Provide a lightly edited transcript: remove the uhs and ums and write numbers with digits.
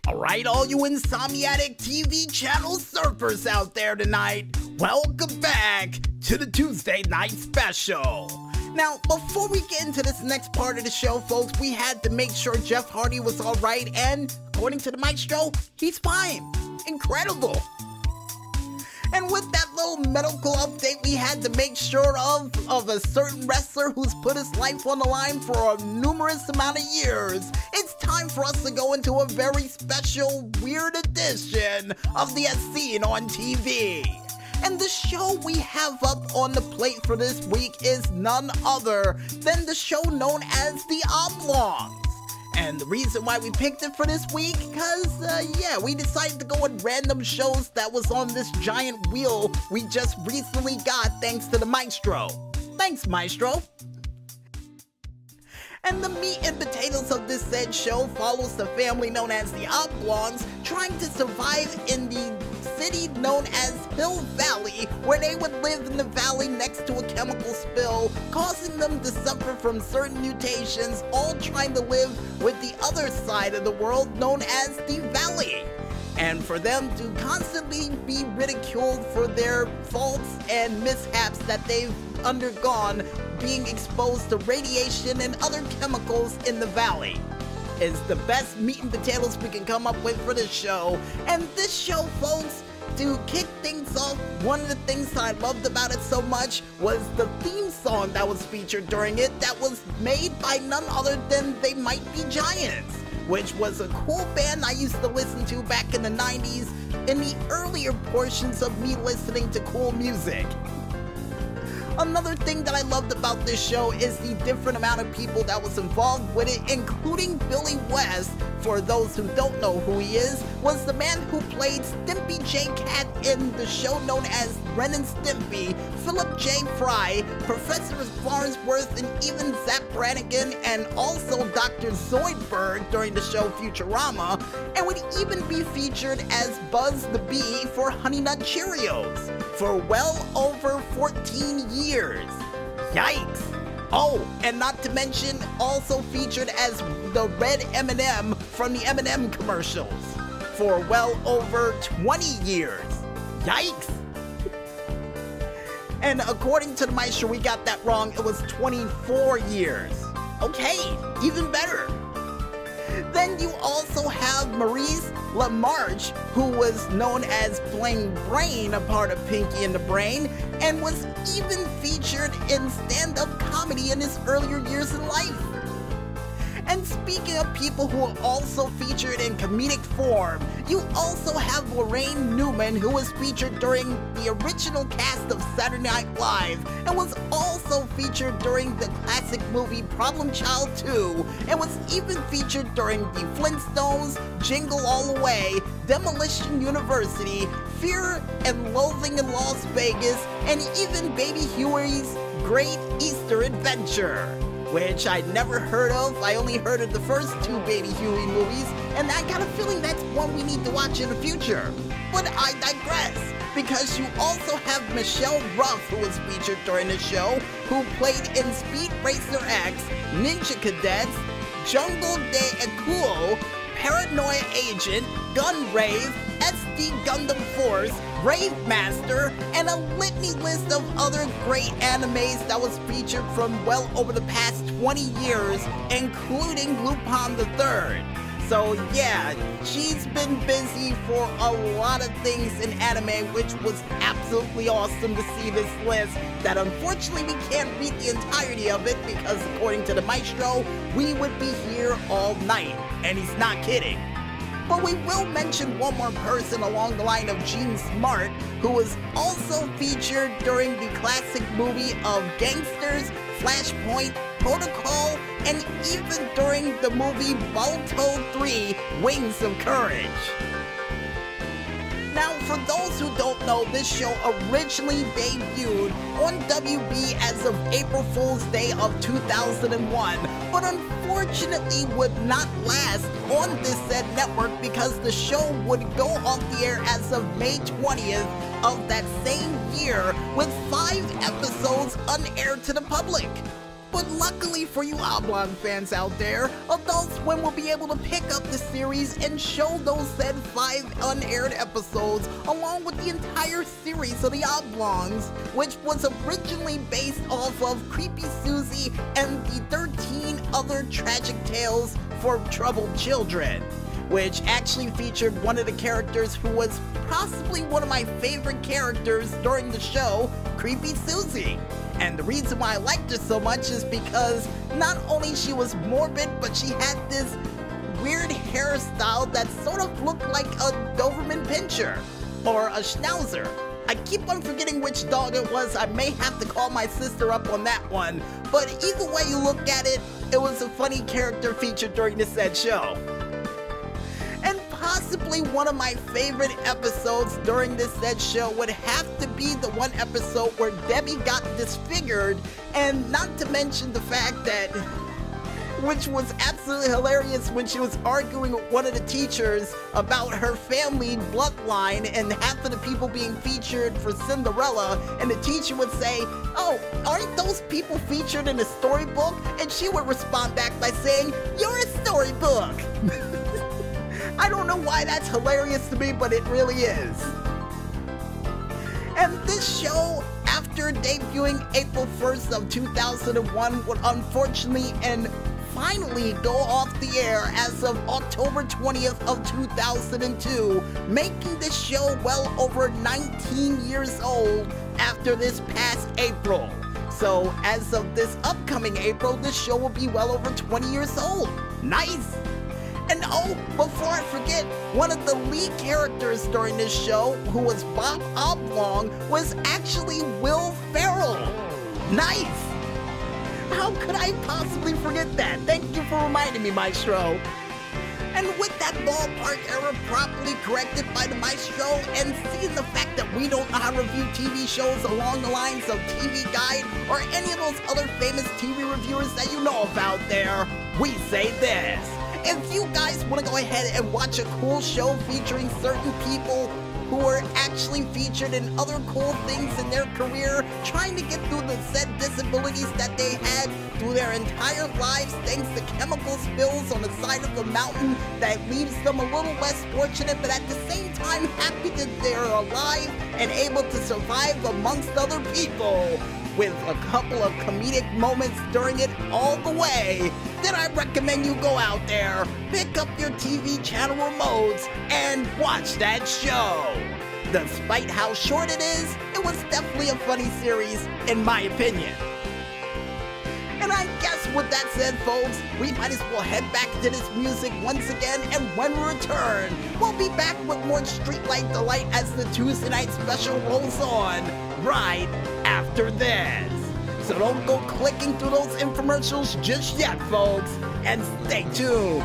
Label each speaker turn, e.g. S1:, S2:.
S1: Alright, all you insomniatic TV channel surfers out there tonight, welcome back to the Tuesday Night Special. Now, before we get into this next part of the show, folks, we had to make sure Jeff Hardy was alright, and according to the maestro, he's fine. Incredible. And with that little medical update we had to make sure of a certain wrestler who's put his life on the line for a numerous amount of years, it's time for us to go into a very special, weird edition of the As Seen on TV. And the show we have up on the plate for this week is none other than the show known as the Oblongs. And the reason why we picked it for this week, because, we decided to go with random shows that was on this giant wheel we just recently got thanks to the maestro. Thanks, maestro. And the meat and potatoes of this said show follows the family known as the Oblongs trying to survive in the city known as Hill Valley, where they would live in the valley next to a chemical spill, causing them to suffer from certain mutations, all trying to live with the other side of the world known as the valley. And for them to constantly be ridiculed for their faults and mishaps that they've undergone being exposed to radiation and other chemicals in the valley is the best meat and potatoes we can come up with for this show. And this show, folks, to kick things off, one of the things that I loved about it so much was the theme song that was featured during it that was made by none other than They Might Be Giants, which was a cool band I used to listen to back in the 90s in the earlier portions of me listening to cool music. Another thing that I loved about this show is the different amount of people that was involved with it, including Billy West, for those who don't know who he is, was the man who played Stimpy J. Cat in the show known as Ren and Stimpy, Philip J. Fry, Professor Farnsworth, and even Zap Brannigan, and also Dr. Zoidberg during the show Futurama, and would even be featured as Buzz the Bee for Honey Nut Cheerios for well over 14 years. Yikes! Oh, and not to mention also featured as the Red M&M from the M&M commercials for well over 20 years. Yikes! And according to the maestro, we got that wrong. It was 24 years. Okay, even better. Then you also have Maurice LaMarche, who was known as Bling Brain, a part of Pinky and the Brain, and was even featured in stand-up comedy in his earlier years in life. And speaking of people who are also featured in comedic form, you also have Lorraine Newman, who was featured during the original cast of Saturday Night Live, and was also featured during the classic movie Problem Child 2, and was even featured during The Flintstones, Jingle All the Way, Demolition University, Fear and Loathing in Las Vegas, and even Baby Huey's Great Easter Adventure, which I'd never heard of. I only heard of the first two Baby Huey movies, and I got a feeling that's one we need to watch in the future. But I digress, because you also have Michelle Ruff, who was featured during the show, who played in Speed Racer X, Ninja Cadets, Jungle de Ekuo, Paranoia Agent, Gun Rave, SD Gundam Force, Rave Master, and a litany list of other great animes that was featured from well over the past 20 years, including Lupin the Third. So yeah, she's been busy for a lot of things in anime, which was absolutely awesome to see this list, that unfortunately we can't read the entirety of it because according to the maestro, we would be here all night, and he's not kidding. But we will mention one more person along the line of Gene Smart, who was also featured during the classic movie of Gangsters, Flashpoint, Protocol, and even during the movie Balto 3, Wings of Courage. Now, for those who don't know, this show originally debuted on WB as of April Fool's Day of 2001, but unfortunately would not last on this said network because the show would go off the air as of May 20th of that same year, with 5 episodes unaired to the public. But luckily for you Oblong fans out there, Adult Swim will be able to pick up the series and show those said 5 unaired episodes along with the entire series of the Oblongs, which was originally based off of Creepy Susie and the 13 other tragic tales for troubled children, which actually featured one of the characters who was possibly one of my favorite characters during the show, Creepy Susie. And the reason why I liked her so much is because not only she was morbid, but she had this weird hairstyle that sort of looked like a Doberman Pinscher or a Schnauzer. I keep on forgetting which dog it was. I may have to call my sister up on that one. But either way you look at it, it was a funny character featured during the said show. And possibly one of my favorite episodes during this said show would have to be the one episode where Debbie got disfigured, and not to mention the fact that, which was absolutely hilarious, when she was arguing with one of the teachers about her family bloodline and half of the people being featured for Cinderella, and the teacher would say, "Oh, aren't those people featured in a storybook?" And she would respond back by saying, "You're a storybook." I don't know why that's hilarious to me, but it really is. And this show, after debuting April 1st of 2001, would unfortunately and finally go off the air as of October 20th of 2002, making this show well over 19 years old after this past April. So as of this upcoming April, this show will be well over 20 years old. Nice! And oh, before I forget, one of the lead characters during this show, who was Bob Oblong, was actually Will Ferrell. Nice! How could I possibly forget that? Thank you for reminding me, Maestro. And with that ballpark error properly corrected by the Maestro, and seeing the fact that we don't know how to review TV shows along the lines of TV Guide or any of those other famous TV reviewers that you know of out there, we say this. If you guys want to go ahead and watch a cool show featuring certain people who are actually featured in other cool things in their career, trying to get through the said disabilities that they had through their entire lives thanks to chemical spills on the side of the mountain that leaves them a little less fortunate, but at the same time happy that they're alive and able to survive amongst other people, with a couple of comedic moments during it all the way, then I recommend you go out there, pick up your TV channel remotes, and watch that show. Despite how short it is, it was definitely a funny series, in my opinion. And I guess with that said, folks, we might as well head back to this music once again, and when we return, we'll be back with more Streetlight Delight as the Tuesday Night Special rolls on, right after this. So don't go clicking through those infomercials just yet, folks, and stay tuned.